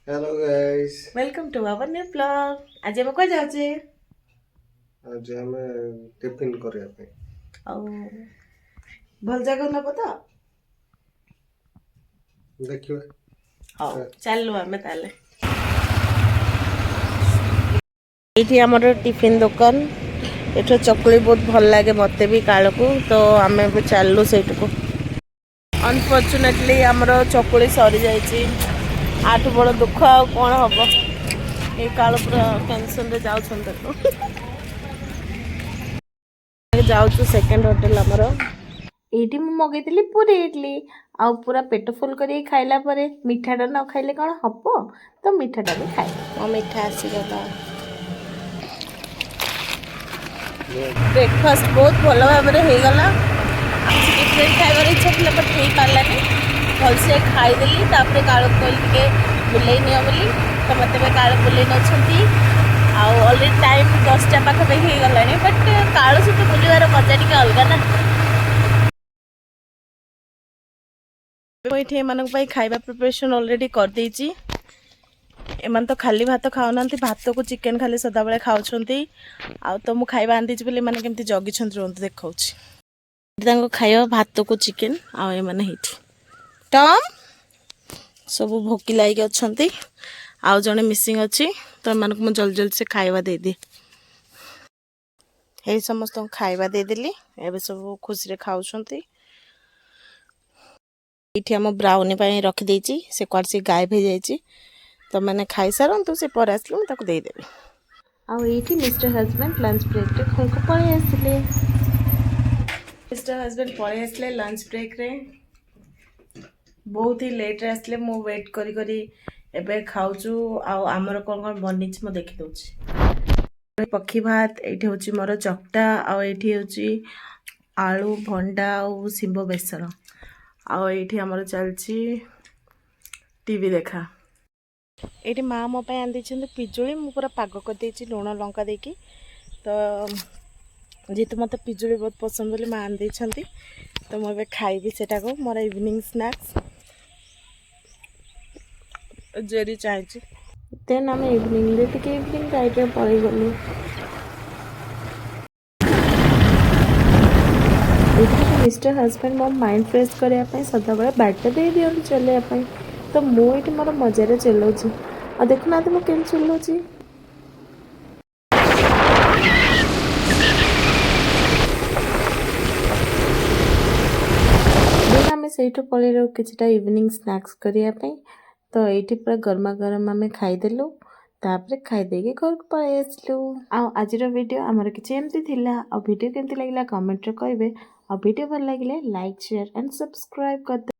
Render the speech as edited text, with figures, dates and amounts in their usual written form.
Hello guys. Welcome to our new blog. आज हम को जाउचे आज हमें टिफिन करया पे और भल जगह न पता देखियो। हां हाँ, चललो हमें ताले एठी हमर टिफिन दुकान एठो चकुली बहुत भल लागे मते भी काल को तो आमे भी चललो सेठ को। अनफॉर्चुनेटली हमर चकुली सरी जाईची आठ बड़ दुख आ कोन हबो ए काल पूरा टेंशन रे जाउ छन देखो जाउछु सेकंड होटल हमर एठी मु मगैतिली पूरी इडली आ पूरा पेट फुल करी खाइला परे मिठाटा न खाइले कौन हब तो मिठाटा भी खाए मो मिठा आसीगला। ब्रेकफास्ट बहुत भल भाव हो गला। डिफरेंट खाइबार इच्छा थी बट हो पारानी भलसे खाईदेली काल कहली टे बुले नि बोली तो मत काल बुले नौकरी अलरेडी टाइम 10टा पाखापाखि हो गला बट काल सहित बुलवार मजा टी अलग ना। ये एम खाଇବା प्रिपरेशन ऑलरेडी कर देची। एमान तो खाली भात खाऊना भात को चिकेन खाली सदाबले खाऊंट आ तो मु खाଇବା आंदी बोली मैंने केमती जगी रुहतु देखा खाଇବା भात को चिकेन आने टम सब भोकी लाइक अच्छा आउ जड़े मिसिंग अच्छी तो एम को जल्दी जल्दी से खाଇବା देदी यही समस्त खाଇବା देदेली एवं सब खुशी रे खाऊंट। ये आम ब्राउनी रखिदे से कौन सी गायब हो जाए तो मैंने खाई सारतु से पर आसले मुझे देदेवी। IT mister husband lunch break रे घर को पलि आसिले। मिस्टर हजबैंड पलि आसिले लंच ब्रेक रे बहुत ही लेट रे आसिले मु वेट करी करी एबे खाऊचु आमर कौन कौन बनी मु देखी दूची। पक्षी भात ये हूँ मोर चकटा आठी आलू भंडा और शिंब बेसर आठी आमर चलची टीवी देखा। ये माँ मो आंदी पिजुली मु पूरा पाग कर लुण लंका देकी तो जेहेतु मत पिजुली बहुत पसंद बोली माँ आंदी तो मुझे खाइबी सेटा को मोर इवनिंग स्नैक्स जेरी चाहिए देन आम इवनिंग इवनिंग गाइड में पलि गलु। मिस्टर हजबैंड मो माइंड फ्रेश करने सदाबले बाटे दे दिखाँ चलने तो मुझे मोर मजार चलाऊँगी आ देखुना मुझे चलाऊँगी। आम से पलू कि इवनिंग स्नैक्स करने तो ये पूरा गर्मा गर्म आम खाईदेलु तापर खाईदे घर को पलि आसलु। आज वीडियो आमर किसी एमती थिला वीडियो केमती लगे कमेंट रे कहिबे वीडियो भल लगे लाइक शेयर एंड सब्सक्राइब कर